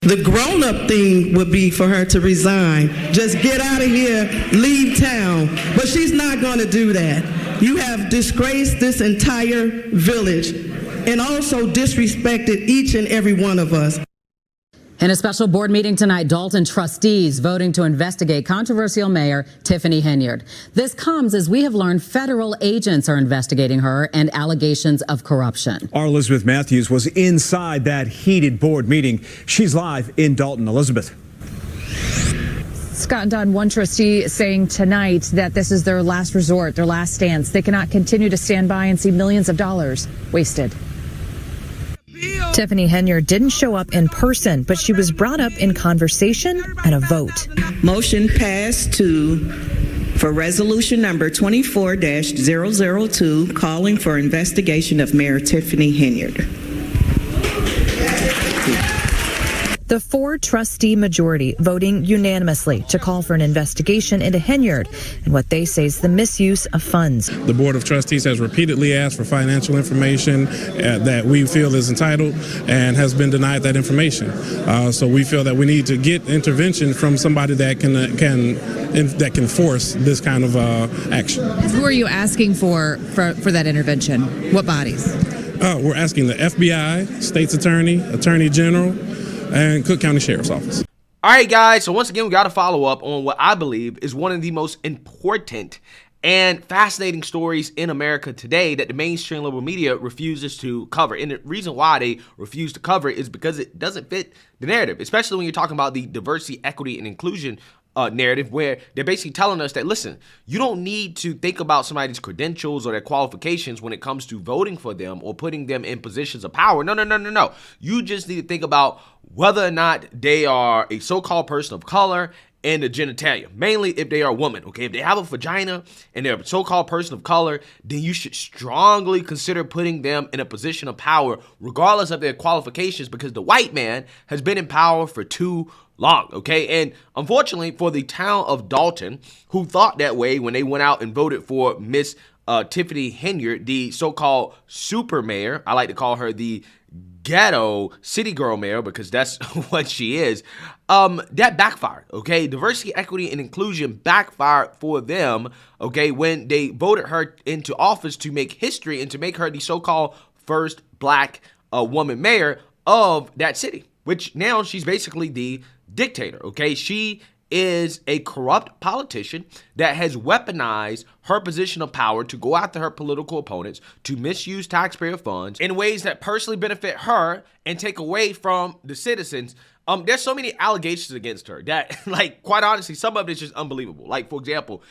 The grown-up thing would be for her to resign. Just get out of here, leave town. But she's not going to do that. You have disgraced this entire village and also disrespected each and every one of us. In a special board meeting tonight, Dolton trustees voting to investigate controversial Mayor Tiffany Henyard. This comes as we have learned federal agents are investigating her and allegations of corruption. Our Elizabeth Matthews was inside that heated board meeting. She's live in Dolton. Elizabeth. Scott and Don, one trustee saying tonight that this is their last resort, their last stance. They cannot continue to stand by and see millions of dollars wasted. Tiffany Henyard didn't show up in person, but she was brought up in conversation and a vote. Motion passed for resolution number 24-002, calling for investigation of Mayor Tiffany Henyard. The 4-trustee majority voting unanimously to call for an investigation into Henyard and what they say is the misuse of funds. The Board of Trustees has repeatedly asked for financial information that we feel is entitled and has been denied that information. So we feel that we need to get intervention from somebody that can force this kind of action. Who are you asking for that intervention? What bodies? We're asking the FBI, State's Attorney, Attorney General, and Cook County Sheriff's Office. All right, guys. So once again, we got to follow up on what I believe is one of the most important and fascinating stories in America today that the mainstream liberal media refuses to cover. And the reason why they refuse to cover it is because it doesn't fit the narrative, especially when you're talking about the diversity, equity, and inclusion narrative, where they're basically telling us that, listen, you don't need to think about somebody's credentials or their qualifications when it comes to voting for them or putting them in positions of power. No. You just need to think about whether or not they are a so-called person of color and the genitalia, mainly if they are a woman. Okay, if they have a vagina and they're a so-called person of color, then you should strongly consider putting them in a position of power regardless of their qualifications, because the white man has been in power for too long, okay? And unfortunately for the town of Dolton, who thought that way when they went out and voted for Miss Tiffany Henyard, the so-called super mayor, I like to call her the ghetto city girl mayor because that's what she is, that backfired, okay? Diversity, equity, and inclusion backfired for them, okay, when they voted her into office to make history and to make her the so-called first black woman mayor of that city, which now she's basically the dictator, okay? She is a corrupt politician that has weaponized her position of power to go after her political opponents, to misuse taxpayer funds in ways that personally benefit her and take away from the citizens. There's so many allegations against her that, like, quite honestly, some of it is just unbelievable. Like, for example,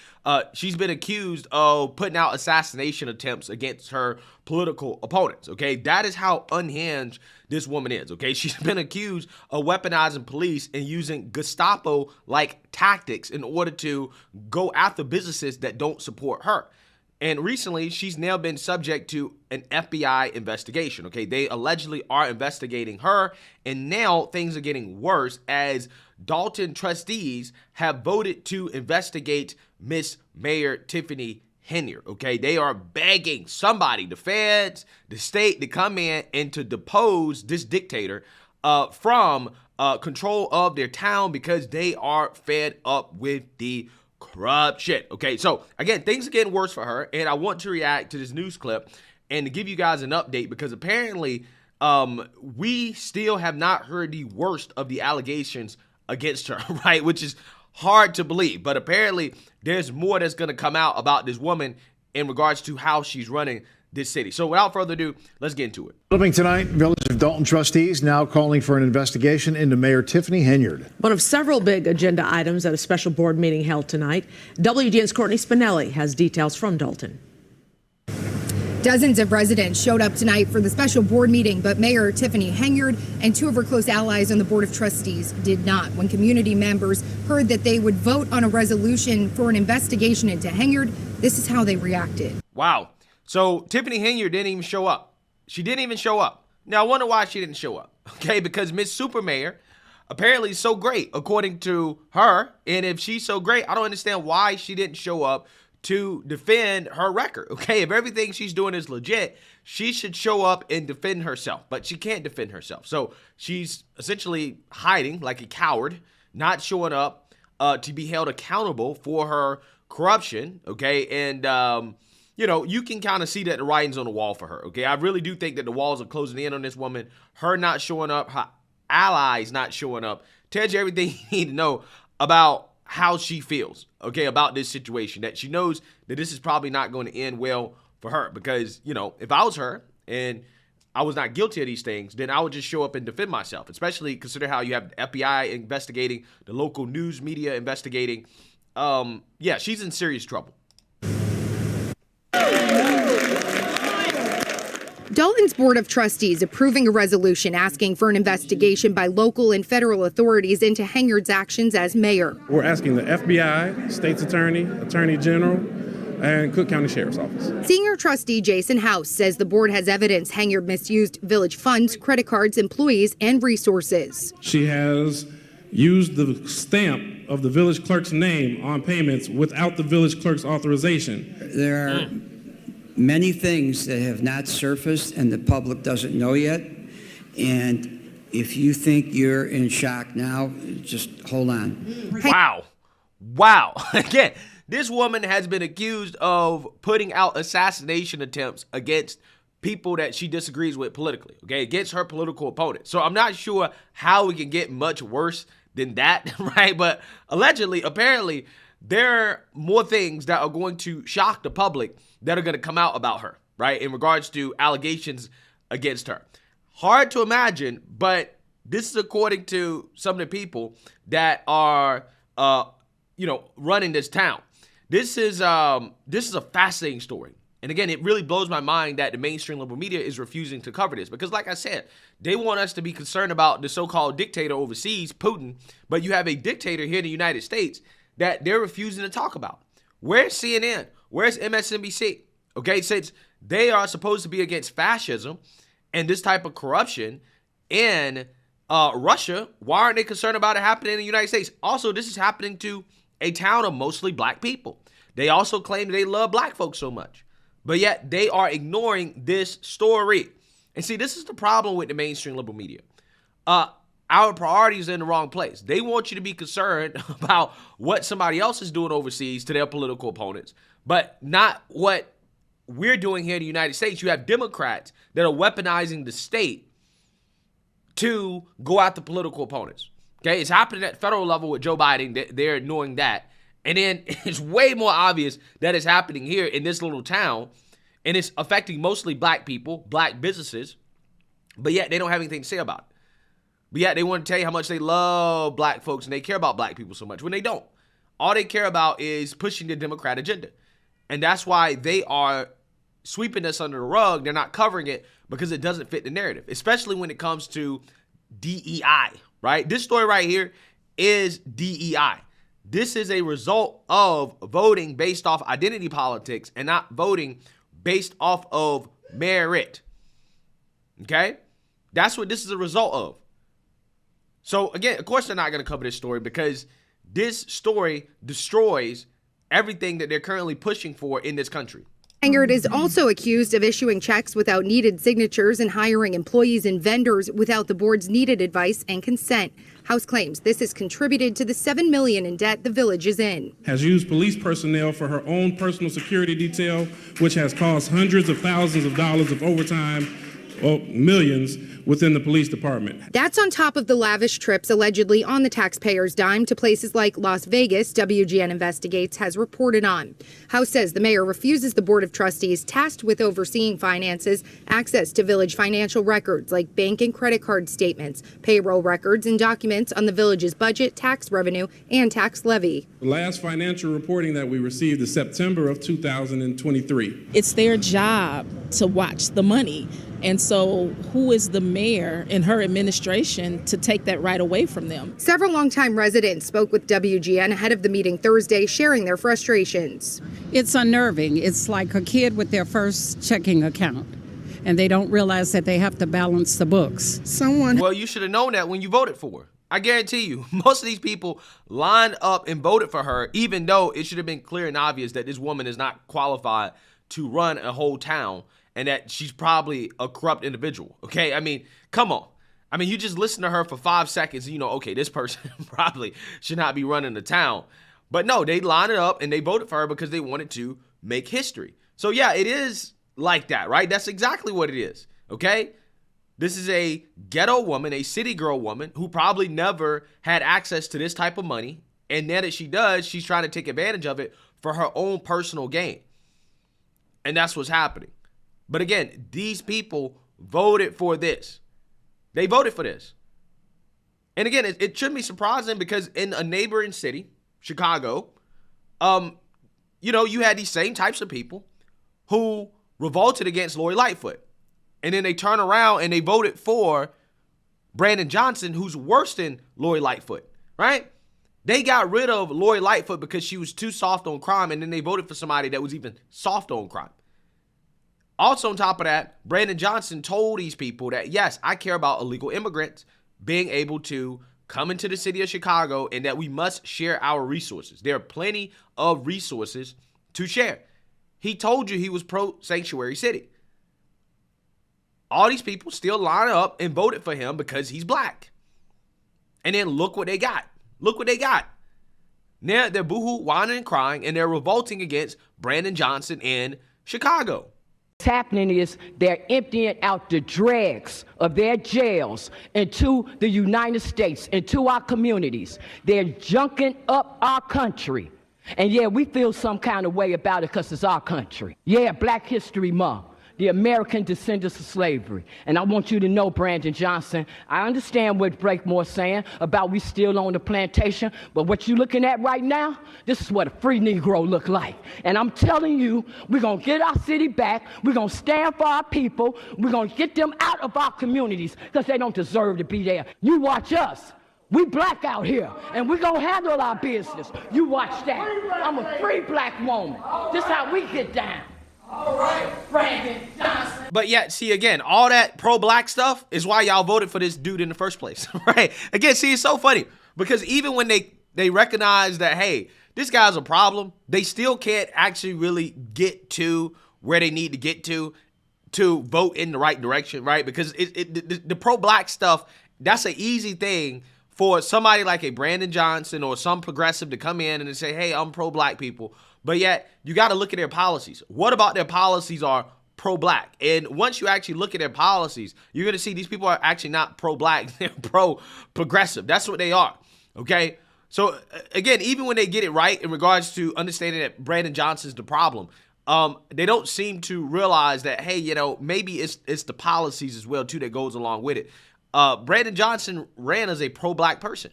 she's been accused of putting out assassination attempts against her political opponents, okay? That is how unhinged this woman is, okay? She's been accused of weaponizing police and using Gestapo-like tactics in order to go after businesses that don't support her. And recently, she's now been subject to an FBI investigation, okay? They allegedly are investigating her, and now things are getting worse as Dolton trustees have voted to investigate Miss Mayor Tiffany Henyard, okay? They are begging somebody, the feds, the state, to come in and to depose this dictator from control of their town because they are fed up with the corrupt shit. Okay, so again, things are getting worse for her, and I want to react to this news clip and to give you guys an update because apparently we still have not heard the worst of the allegations against her, right? Which is hard to believe, but apparently there's more that's going to come out about this woman in regards to how she's running this city. So without further ado, let's get into it. Developing tonight, Village of Dolton trustees now calling for an investigation into Mayor Tiffany Henyard. One of several big agenda items at a special board meeting held tonight. WGN's Courtney Spinelli has details from Dolton. Dozens of residents showed up tonight for the special board meeting, but Mayor Tiffany Henyard and two of her close allies on the Board of Trustees did not. When community members heard that they would vote on a resolution for an investigation into Henyard, this is how they reacted. Wow. So Tiffany Henyard didn't even show up. She didn't even show up. Now, I wonder why she didn't show up. Okay, because Miss Super Mayor apparently is so great, according to her. And if she's so great, I don't understand why she didn't show up to defend her record, okay? If everything she's doing is legit, she should show up and defend herself, but she can't defend herself. So she's essentially hiding like a coward, not showing up to be held accountable for her corruption, okay? And, you can kind of see that the writing's on the wall for her, okay? I really do think that the walls are closing in on this woman. Her not showing up, her allies not showing up, tells you everything you need to know about how she feels, okay, about this situation, that she knows that this is probably not going to end well for her. Because, if I was her and I was not guilty of these things, then I would just show up and defend myself, especially consider how you have the FBI investigating, the local news media investigating. Yeah, she's in serious trouble. Dolton's Board of Trustees approving a resolution asking for an investigation by local and federal authorities into Henyard's actions as mayor. We're asking the FBI, State's Attorney, Attorney General, and Cook County Sheriff's Office. Senior trustee Jason House says the board has evidence Henyard misused village funds, credit cards, employees, and resources. She has used the stamp of the village clerk's name on payments without the village clerk's authorization. There are many things that have not surfaced and the public doesn't know yet. And if you think you're in shock now, just hold on. Wow. Again, this woman has been accused of putting out assassination attempts against people that she disagrees with politically, okay, against her political opponent. So I'm not sure how we can get much worse than that, right? But allegedly, apparently, there are more things that are going to shock the public that are going to come out about her, right, in regards to allegations against her. Hard to imagine, but this is according to some of the people that are, running this town. This is a fascinating story. And again, it really blows my mind that the mainstream liberal media is refusing to cover this because, like I said, they want us to be concerned about the so-called dictator overseas, Putin, but you have a dictator here in the United States that they're refusing to talk about. Where's CNN? Where's MSNBC? Okay, since they are supposed to be against fascism and this type of corruption in Russia, why aren't they concerned about it happening in the United States? Also, this is happening to a town of mostly black people. They also claim that they love black folks so much, but yet they are ignoring this story. And see, this is the problem with the mainstream liberal media. Our priorities are in the wrong place. They want you to be concerned about what somebody else is doing overseas to their political opponents, but not what we're doing here in the United States. You have Democrats that are weaponizing the state to go after political opponents. Okay, it's happening at federal level with Joe Biden. They're ignoring that. And then it's way more obvious that it's happening here in this little town, and it's affecting mostly black people, black businesses, but yet they don't have anything to say about it. But yet they want to tell you how much they love black folks and they care about black people so much when they don't. All they care about is pushing the Democrat agenda. And that's why they are sweeping this under the rug. They're not covering it because it doesn't fit the narrative, especially when it comes to DEI, right? This story right here is DEI. This is a result of voting based off identity politics and not voting based off of merit. Okay? That's what this is a result of. So again, of course they're not going to cover this story because this story destroys everything that they're currently pushing for in this country. Henyard is also accused of issuing checks without needed signatures and hiring employees and vendors without the board's needed advice and consent. House claims this has contributed to the $7 million in debt the village is in. Has used police personnel for her own personal security detail, which has cost hundreds of thousands of dollars of overtime, or millions, within the police department. That's on top of the lavish trips allegedly on the taxpayers' dime to places like Las Vegas, WGN Investigates has reported on. House says the mayor refuses the Board of Trustees tasked with overseeing finances access to village financial records like bank and credit card statements, payroll records, and documents on the village's budget, tax revenue, and tax levy. The last financial reporting that we received is September of 2023. It's their job to watch the money. And so who is the mayor and her administration to take that right away from them? Several longtime residents spoke with WGN ahead of the meeting Thursday, sharing their frustrations. It's unnerving. It's like a kid with their first checking account, and they don't realize that they have to balance the books. Well, you should have known that when you voted for her. I guarantee you, most of these people lined up and voted for her, even though it should have been clear and obvious that this woman is not qualified to run a whole town and that she's probably a corrupt individual, okay? I mean, come on. I mean, you just listen to her for 5 seconds and you know, okay, this person probably should not be running the town. But no, they lined it up and they voted for her because they wanted to make history. So yeah, it is like that, right? That's exactly what it is, okay? This is a ghetto woman, a city girl woman who probably never had access to this type of money. And now that she does, she's trying to take advantage of it for her own personal gain. And that's what's happening. But again, these people voted for this. They voted for this. And again, it shouldn't be surprising because in a neighboring city, Chicago, you know, you had these same types of people who revolted against Lori Lightfoot. And then they turn around and they voted for Brandon Johnson, who's worse than Lori Lightfoot, right? They got rid of Lori Lightfoot because she was too soft on crime, and then they voted for somebody that was even soft on crime. Also on top of that, Brandon Johnson told these people that, yes, I care about illegal immigrants being able to come into the city of Chicago and that we must share our resources. There are plenty of resources to share. He told you he was pro-sanctuary city. All these people still line up and voted for him because he's black. And then look what they got. Look what they got. Now they're boohoo, whining and crying, and they're revolting against Brandon Johnson in Chicago. What's happening is they're emptying out the dregs of their jails into the United States, into our communities. They're junking up our country. And yeah, we feel some kind of way about it because it's our country. Yeah, Black History Month. The American descendants of slavery. And I want you to know, Brandon Johnson, I understand what Breakmore's saying about we still on the plantation, but what you're looking at right now, this is what a free Negro look like. And I'm telling you, we're going to get our city back. We're going to stand for our people. We're going to get them out of our communities because they don't deserve to be there. You watch us. We black out here, and we're going to handle our business. You watch that. I'm a free black woman. This is how we get down. All right, Brandon Johnson. But yet, see, again, all that pro-black stuff is why y'all voted for this dude in the first place, right? Again, see, it's so funny because even when they recognize that, hey, this guy's a problem, they still can't actually really get to where they need to get to vote in the right direction, right? Because the pro-black stuff, that's an easy thing for somebody like a Brandon Johnson or some progressive to come in and say, hey, I'm pro-black people. But yet, you got to look at their policies. What about their policies are pro-black? And once you actually look at their policies, you're going to see these people are actually not pro-black. They're pro-progressive. That's what they are, okay? So, again, even when they get it right in regards to understanding that Brandon Johnson's the problem, they don't seem to realize that, hey, you know, maybe it's the policies as well, too, that goes along with it. Brandon Johnson ran as a pro-black person.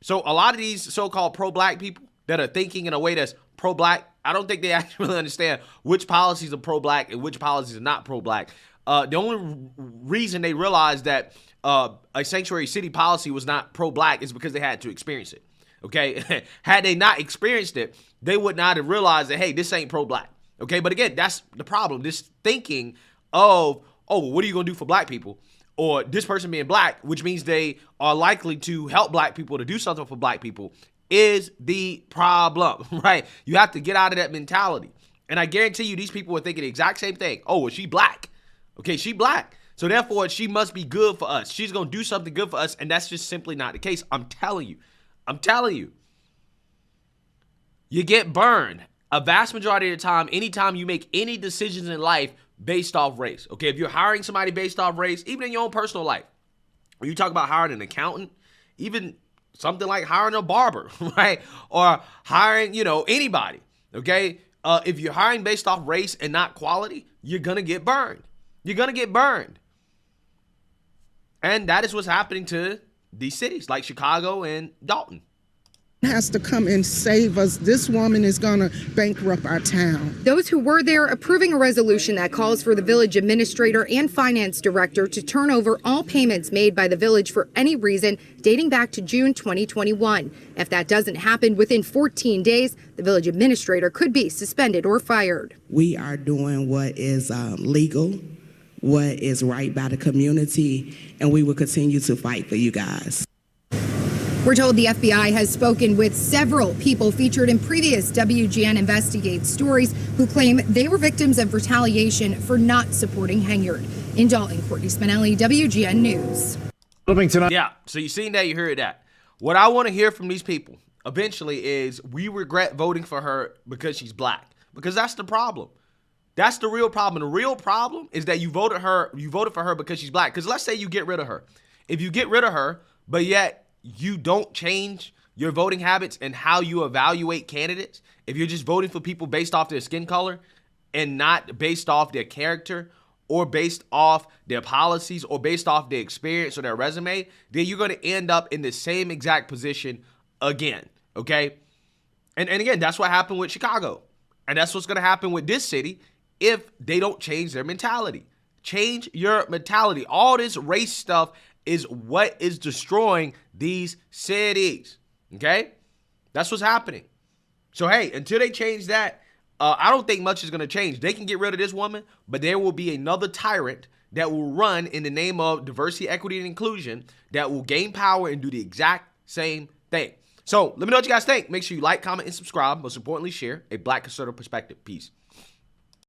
So a lot of these so-called pro-black people that are thinking in a way that's pro-black, I don't think they actually really understand which policies are pro-black and which policies are not pro-black. The only reason they realized that a sanctuary city policy was not pro-black is because they had to experience it, okay? Had they not experienced it, they would not have realized that, hey, this ain't pro-black, okay? But again, that's the problem. This thinking of, oh, what are you going to do for black people? Or this person being black, which means they are likely to help black people, to do something for black people, is the problem, right? You have to get out of that mentality. And I guarantee you these people are thinking the exact same thing. Oh, well, she black. Okay, she black. So therefore, she must be good for us. She's going to do something good for us. And that's just simply not the case. I'm telling you. I'm telling you. You get burned a vast majority of the time, anytime you make any decisions in life based off race. Okay, if you're hiring somebody based off race, even in your own personal life, when you talk about hiring an accountant, even something like hiring a barber, right? Or hiring, you know, anybody, okay? If you're hiring based off race and not quality, you're going to get burned. You're going to get burned. And that is what's happening to these cities like Chicago and Dolton. Has to come and save us. This woman is going to bankrupt our town. Those who were there approving a resolution that calls for the village administrator and finance director to turn over all payments made by the village for any reason dating back to June 2021. If that doesn't happen within 14 days, the village administrator could be suspended or fired. We are doing what is legal, what is right by the community, and we will continue to fight for you guys. We're told the FBI has spoken with several people featured in previous WGN Investigate stories who claim they were victims of retaliation for not supporting Henyard. In Dalton, Courtney Spinelli, WGN News. Yeah, so you seen that, you heard that. What I want to hear from these people eventually is we regret voting for her because she's black. Because that's the problem. That's the real problem. The real problem is that you voted for her because she's black. Because let's say you get rid of her. If you get rid of her, but yet you don't change your voting habits and how you evaluate candidates, if you're just voting for people based off their skin color and not based off their character or based off their policies or based off their experience or their resume, then you're going to end up in the same exact position again, okay? And again, that's what happened with Chicago. And that's what's going to happen with this city if they don't change their mentality. Change your mentality. All this race stuff is what is destroying these cities, okay? That's what's happening. So, hey, until they change that, I don't think much is going to change. They can get rid of this woman, but there will be another tyrant that will run in the name of diversity, equity, and inclusion that will gain power and do the exact same thing. So let me know what you guys think. Make sure you like, comment, and subscribe. Most importantly, share a Black conservative perspective. Peace.